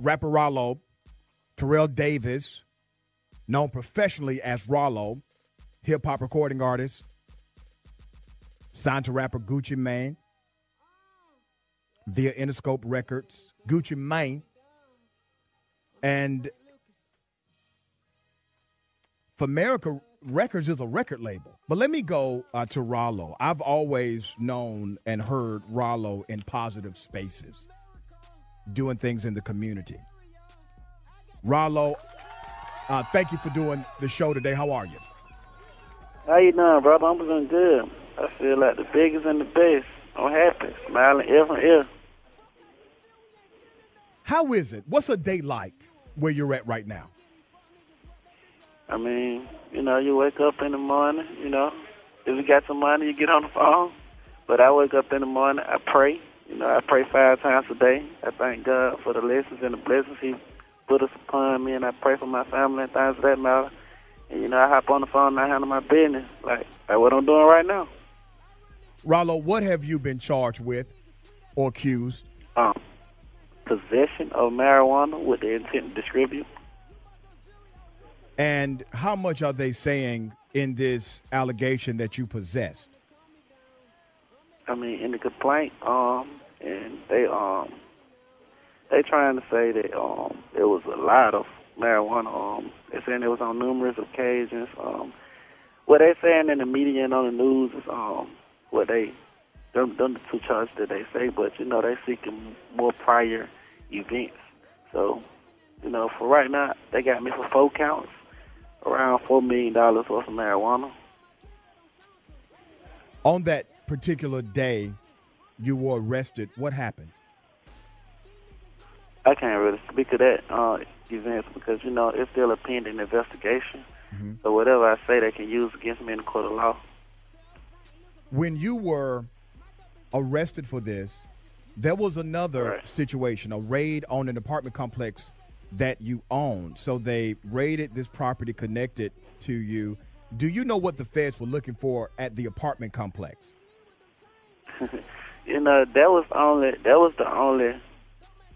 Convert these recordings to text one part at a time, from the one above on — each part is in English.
rapper Ralo, Terrell Davis, known professionally as Ralo, hip-hop recording artist, signed to rapper Gucci Mane via Interscope Records. Gucci Mane. And Famerica Records is a record label. But let me go to Ralo. I've always known and heard Ralo in positive spaces, doing things in the community. Ralo, thank you for doing the show today. How are you? How you doing, brother? I'm doing good. I feel like the biggest and the best. I'm happy, smiling ear from ear. How is it? What's a day like where you're at right now? I mean, you wake up in the morning, if you got some money, you get on the phone. But I wake up in the morning, I pray. I pray 5 times a day. I thank God for the lessons and the blessings He put us upon me, and I pray for my family and things of that matter. And, I hop on the phone and I handle my business, like what I'm doing right now. Ralo, what have you been charged with or accused? Possession of marijuana with the intent to distribute. And how much are they saying in this allegation that you possessed? I mean, in the complaint, and they trying to say that it was a lot of marijuana. They saying it was on numerous occasions. What they saying in the media and on the news is what they them the 2 charges that they say, but they seeking more prior events. So, for right now, they got me for 4 counts, around $4 million worth of marijuana. On that particular day you were arrested, what happened? I can't really speak to that event because, it's still a pending investigation. Mm-hmm. So whatever I say, they can use against me in the court of law. When you were arrested for this, there was another situation, a raid on an apartment complex that you owned. So they raided this property connected to you. Do you know what the feds were looking for at the apartment complex? That was the only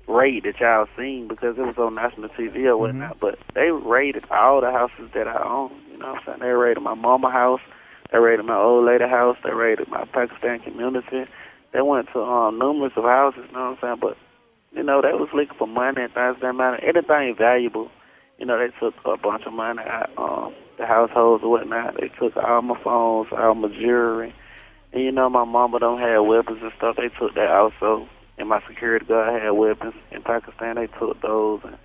raid that y'all seen because it was on national TV or whatnot. Mm-hmm. But they raided all the houses that I own. You know what I'm saying? They raided my mama house. They raided my old lady house. They raided my Pakistan community. They went to numerous of houses, you know what I'm saying? But, they was looking for money and things that matter. Anything valuable, they took a bunch of money out, the households and whatnot. They took all my phones, all my jewelry. And, my mama don't have weapons and stuff. They took that also. And my security guard had weapons. In Pakistan, they took those. And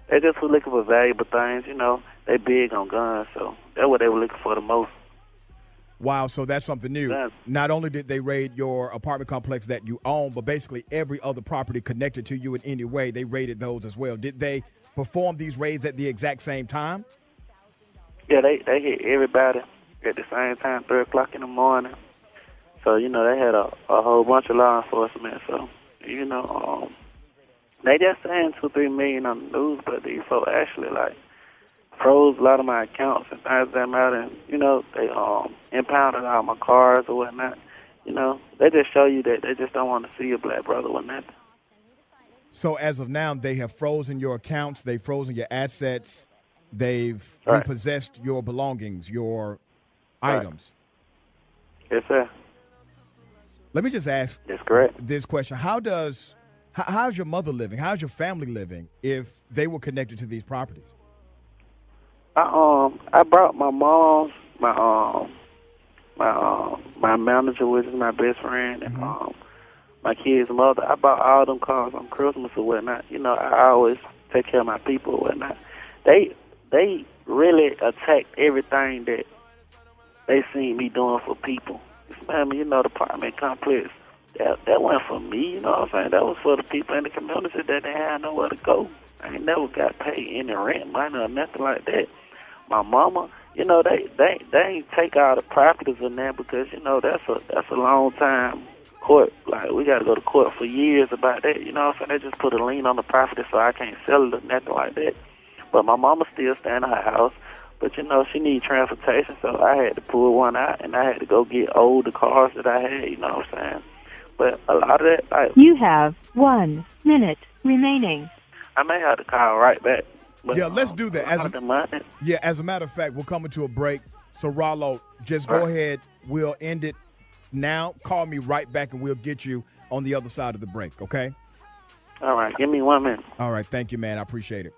they just were looking for valuable things, They big on guns, so that's what they were looking for the most. Wow, so that's something new. Yeah. Not only did they raid your apartment complex that you own, but basically every other property connected to you in any way, they raided those as well. Did they perform these raids at the exact same time? Yeah, they hit everybody at the same time, 3 o'clock in the morning. So, they had a whole bunch of law enforcement. So, they just saying $2-3 million on the news, but these folks actually, froze a lot of my accounts and things that matter. And, they impounded all my cars or whatnot. They just show you that they just don't want to see a black brother with nothing. So as of now, they have frozen your accounts, they've frozen your assets, they've repossessed your belongings, your items. Yes, sir. Let me just ask this question. How's your mother living? How's your family living if they were connected to these properties? I brought my mom's, my manager, which is my best friend, and my kid's mother. I bought all them cars on Christmas or whatnot. I always take care of my people or whatnot. They really attacked everything that they seen me doing for people. The apartment complex. That wasn't for me, you know what I'm saying? That was for the people in the community that didn't have nowhere to go. I ain't never got paid any rent money or nothing like that. My mama, they ain't take all the properties in there because, that's a long time court. Like, we got to go to court for years about that, you know what I'm saying? They just put a lien on the property so I can't sell it or nothing like that. But my mama still staying in her house. But, she need transportation, so I had to pull one out, and I had to go get older cars that I had, you know what I'm saying? But a lot of that, You have 1 minute remaining. I may have to call right back. But, yeah, let's do that. As a matter of fact, we're coming to a break. So, Ralo, just go ahead. We'll end it now. Call me right back, and we'll get you on the other side of the break, okay? All right. Give me 1 minute. All right. Thank you, man. I appreciate it.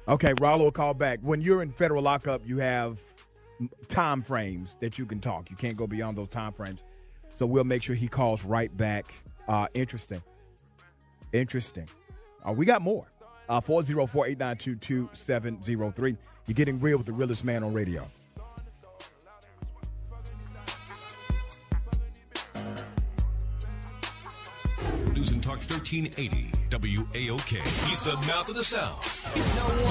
Okay, Ralo will call back. When you're in federal lockup, you have time frames that you can talk. You can't go beyond those time frames. So we'll make sure he calls right back. Interesting. We got more. 404-892-2703. You're getting real with the realest man on radio. News and Talk 1380 WAOK. He's the mouth of the South. No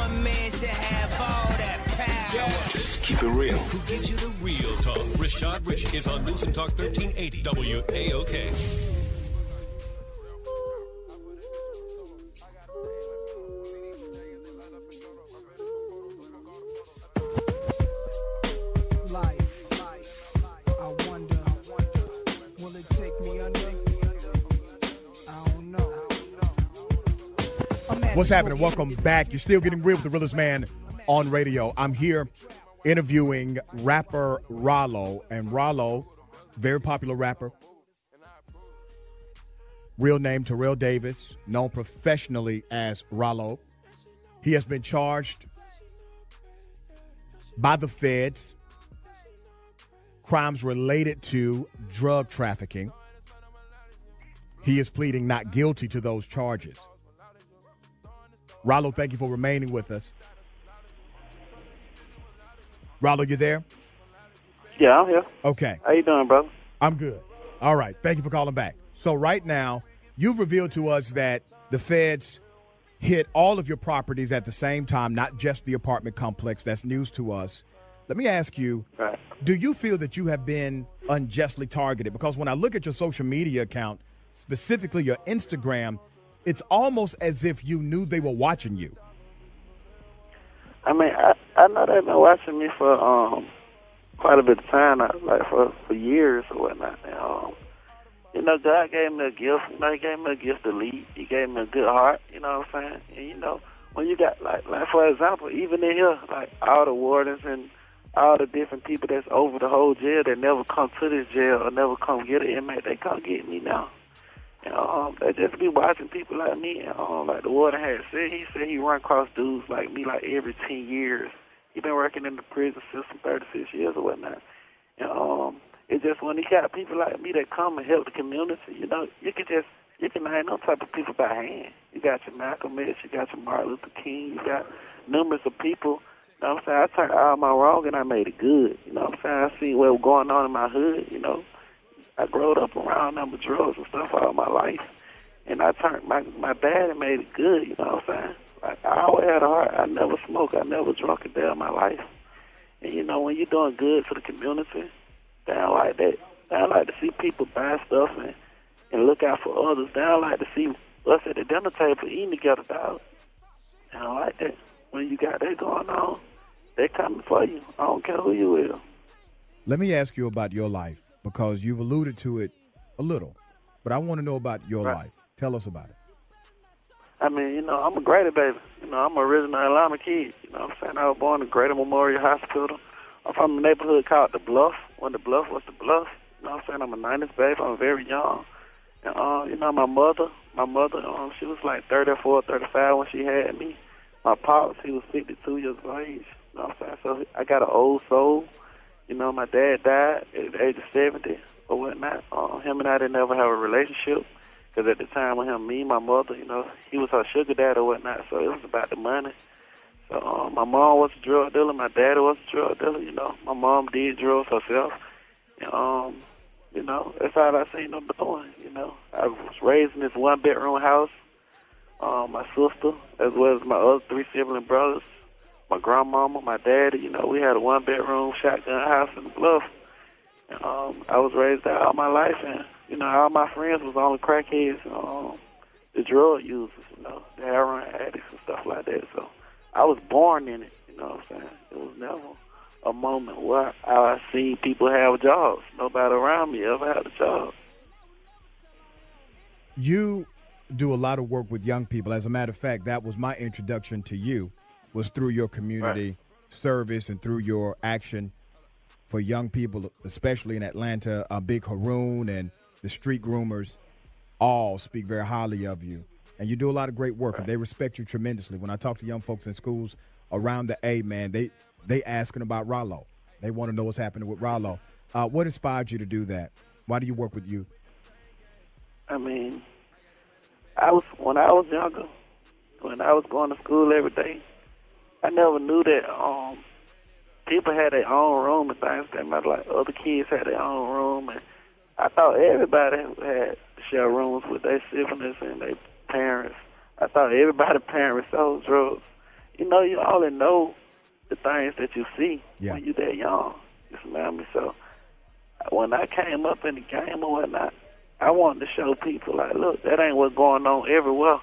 one man should have all that power. Just keep it real. Who gives you the real talk? Rashad Rich is on News and Talk 1380 WAOK. What's happening? Welcome back. You're still getting real with the realest man on radio. I'm here interviewing rapper Ralo. And Ralo, very popular rapper. Real name Terrell Davis, known professionally as Ralo. He has been charged by the feds, crimes related to drug trafficking. He is pleading not guilty to those charges. Ralo, thank you for remaining with us. Ralo, you there? Yeah, I'm here. Okay. How you doing, brother? I'm good. All right. Thank you for calling back. So right now, you've revealed to us that the feds hit all of your properties at the same time, not just the apartment complex. That's news to us. Let me ask you, do you feel that you have been unjustly targeted? Because when I look at your social media account, specifically your Instagram, it's almost as if you knew they were watching you. I mean, I know they've been watching me for quite a bit of time, like for years or whatnot. And, you know, God gave me a gift. You know, He gave me a gift to lead. He gave me a good heart. You know what I'm saying? And you know, when you got like for example, even in here, like all the wardens and all the different people that's over the whole jail that never come to this jail or never come get an inmate, they come get me now. And they just be watching people like me. And like the warden had said, he run across dudes like me like every 10 years. He been working in the prison system 36 years or whatnot. And it's just when he got people like me that come and help the community, you know, you can name those type of people by hand. You got your Malcolm X, you got your Martin Luther King, you got numbers of people. You know what I'm saying? I turned all my wrong and I made it good. You know what I'm saying? I see what was going on in my hood, you know. I grew up around them with drugs and stuff all my life. And I turned my bad and made it good, you know what I'm saying? Like, I always had a heart. I never smoked. I never drunk a day in my life. And, you know, when you're doing good for the community, they don't like that. They don't like to see people buy stuff and look out for others. They don't like to see us at the dinner table eating together, dog. They don't like that. When you got that going on, they coming for you. I don't care who you is. Let me ask you about your life, because you've alluded to it a little, but I want to know about your life. Tell us about it. I mean, you know, I'm a Grady baby. You know, I'm an original Atlanta kid. You know what I'm saying? I was born in Grady Memorial Hospital. I'm from a neighborhood called The Bluff, when The Bluff was The Bluff. You know what I'm saying? I'm a 90s baby. I'm very young. And, you know, my mother, she was like 34, 35 when she had me. My pops, he was 52 years of age. You know what I'm saying? So I got an old soul. You know, my dad died at the age of 70 or whatnot. Him and I didn't ever have a relationship. Because at the time with him, me, my mother, you know, he was her sugar dad or whatnot, so it was about the money. So my mom was a drug dealer, my dad was a drug dealer, you know. My mom did drugs herself. And, you know, that's all I seen them doing, you know. I was raised in this one-bedroom house. My sister, as well as my other 3 sibling brothers, my grandmama, my daddy, you know, we had a one-bedroom shotgun house in the Bluff. And, I was raised there all my life, and you know, all my friends was only crackheads, the drug users, you know, the heroin addicts and stuff like that. So I was born in it, you know what I'm saying? It was never a moment where I seen people have jobs. Nobody around me ever had a job. You do a lot of work with young people. As a matter of fact, that was my introduction to you, was through your community service and through your action for young people, especially in Atlanta. Big Haroon and the Street Groomers all speak very highly of you. And you do a lot of great work, and they respect you tremendously. When I talk to young folks in schools around the A, man, they asking about Ralo. They want to know what's happening with Ralo. What inspired you to do that? Why do you work with youth? I mean, when I was younger, when I was going to school every day, I never knew that people had their own room and things. That matter, like other kids had their own room, and I thought everybody had to share rooms with their siblings and their parents. I thought everybody's parents sold drugs. You know, you only know the things that you see when you're that young. You smell me? So when I came up in the game or whatnot, I wanted to show people, like, look, that ain't what's going on everywhere.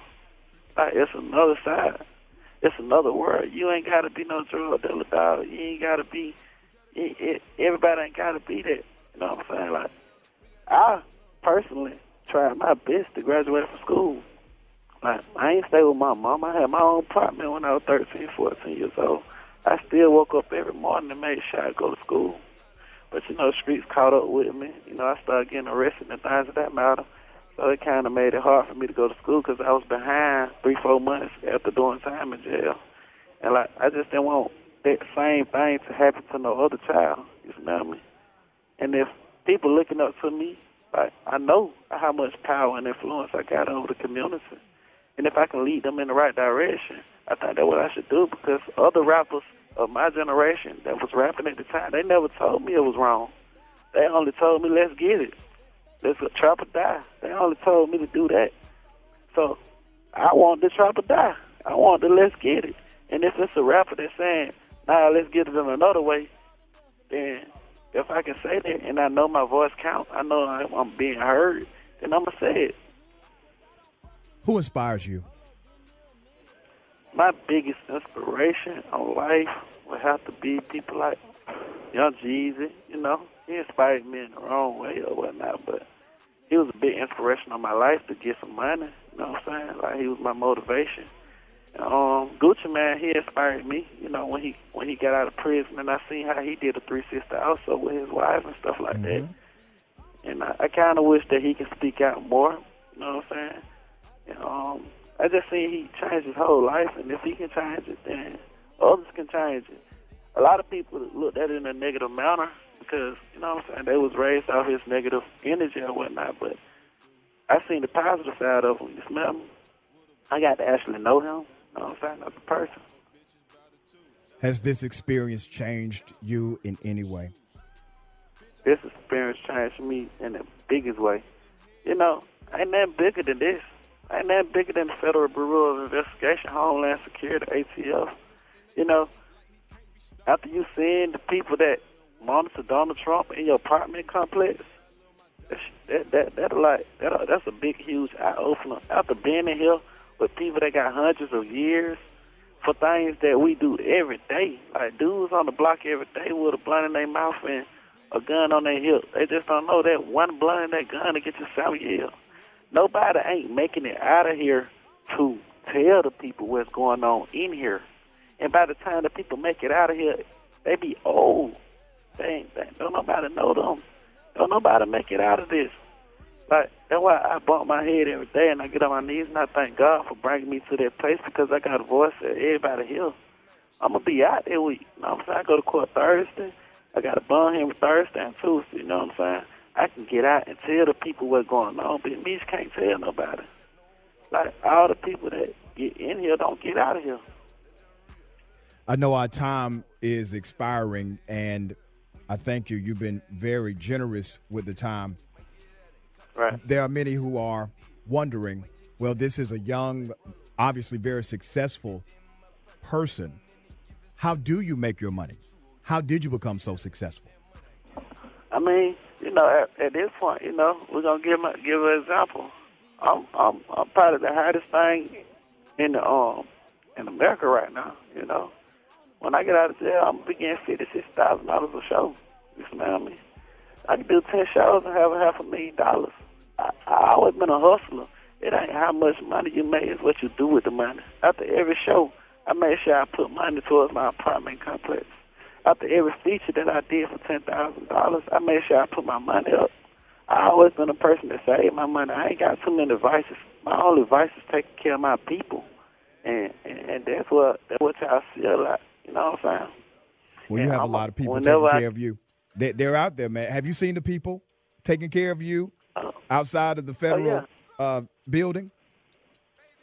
Like, it's another side. It's another world. You ain't got to be no drug dealer, dog. You ain't got to be, everybody ain't got to be that. You know what I'm saying? Like, I personally tried my best to graduate from school. Like, I ain't stay with my mom. I had my own apartment when I was 13, 14 years old. I still woke up every morning and made sure I go to school. But, you know, streets caught up with me. You know, I started getting arrested and things of that matter. So it kind of made it hard for me to go to school because I was behind 3-4 months after doing time in jail. And, like, I just didn't want that same thing to happen to no other child. You smell me? And if people looking up to me, like, I know how much power and influence I got over the community. And if I can lead them in the right direction, I think that's what I should do, because other rappers of my generation that was rapping at the time, they never told me it was wrong. They only told me, let's get it. Let's trap or die. They only told me to do that. So I want to trap or die. I want to let's get it. And if it's a rapper that's saying, nah, let's get it in another way, then if I can say that and I know my voice counts, I know I'm being heard, then I'm going to say it. Who inspires you? My biggest inspiration on life would have to be people like Young Jeezy. You know, he inspired me in the wrong way or whatnot, but he was a big inspiration on my life to get some money. You know what I'm saying? Like, he was my motivation. Gucci Man, he inspired me. You know, when he got out of prison, and I seen how he did a 360 also with his wife and stuff like that. And I kind of wish that he could speak out more. You know what I'm saying? And, I just seen he changed his whole life, and if he can change it, then others can change it. A lot of people looked at it in a negative manner because, you know what I'm saying, they was raised off his negative energy or whatnot, but I seen the positive side of him. You smell me? I got to actually know him, you know what I'm saying, as a person. Has this experience changed you in any way? This experience changed me in the biggest way. You know, ain't nothing bigger than this. Ain't nothing bigger than the Federal Bureau of Investigation, Homeland Security, ATF. You know, after you seeing the people that monitor Donald Trump in your apartment complex, that's a big, huge eye-opener. After being in here with people that got hundreds of years for things that we do every day, like dudes on the block every day with a blunt in their mouth and a gun on their hip. They just don't know that one blunt in that gun to get you 7 years. Nobody ain't making it out of here to tell the people what's going on in here. And by the time the people make it out of here, they be old. Don't nobody know them. Don't nobody make it out of this. Like, that's why I bump my head every day and I get on my knees and I thank God for bringing me to that place, because I got a voice that everybody here. I'm going to be out there week. You know what I'm saying? I go to court Thursday. I got a bond here Thursday and Tuesday. You know what I'm saying? I can get out and tell the people what's going on, but me just can't tell nobody. Like, all the people that get in here don't get out of here. I know our time is expiring, and I thank you. You've been very generous with the time. Right. There are many who are wondering, well, this is a young, obviously very successful person. How do you make your money? How did you become so successful? I mean, you know, at this point, you know, we're gonna give an example. I'm probably the hottest thing in America right now. You know, when I get out of jail, I'm gonna be getting $56,000 a show. You smell me? I can do 10 shows and have $500,000. I always been a hustler, it ain't how much money you make, it's what you do with the money. After every show, I made sure I put money towards my apartment complex. After every feature that I did for $10,000, I made sure I put my money up. I always been a person that saved my money. I ain't got too many vices. My only vice is taking care of my people. And that's what y'all see a lot. You know what I'm saying? Well, you have a lot of people taking care of you. They're out there, man. Have you seen the people taking care of you outside of the federal building?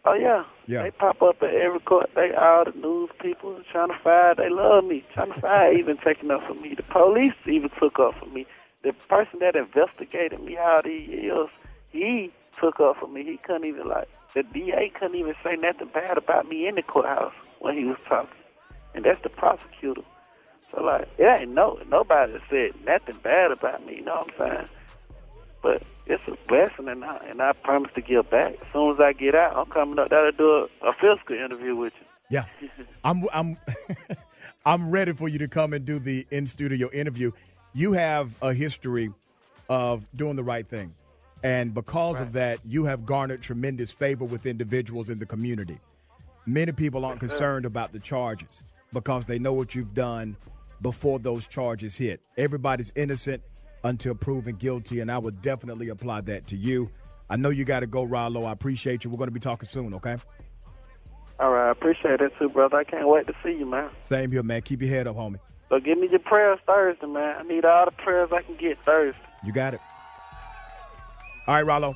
Oh, yeah. They pop up at every court. They all the news people trying to fire. They love me. Trying to fire even taking up for me. The police even took up for me. The person that investigated me all these years, he took up for me. He couldn't even, the DA couldn't even say nothing bad about me in the courthouse when he was talking. And that's the prosecutor. So, it ain't nobody that said nothing bad about me, you know what I'm saying? But it's a blessing, and I promise to give back. As soon as I get out, I'm coming up there to do a physical interview with you. Yeah. I'm ready for you to come and do the in-studio interview. You have a history of doing the right thing. And because of that, you have garnered tremendous favor with individuals in the community. Many people aren't concerned about the charges because they know what you've done before those charges hit. Everybody's innocent until proven guilty, and I would definitely apply that to you. I know you got to go, Ralo. I appreciate you. We're going to be talking soon, okay? All right, I appreciate that too, brother. I can't wait to see you, man. Same here, man. Keep your head up, homie. So give me your prayers Thursday, man. I need all the prayers I can get Thursday. You got it. All right, Ralo.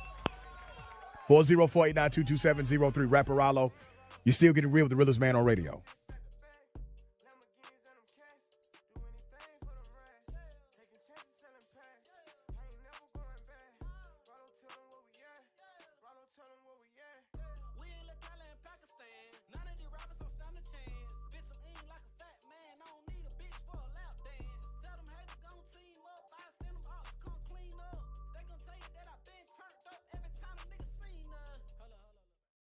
404-892-2703. Rapper Ralo. You're still getting real with the realest man on radio.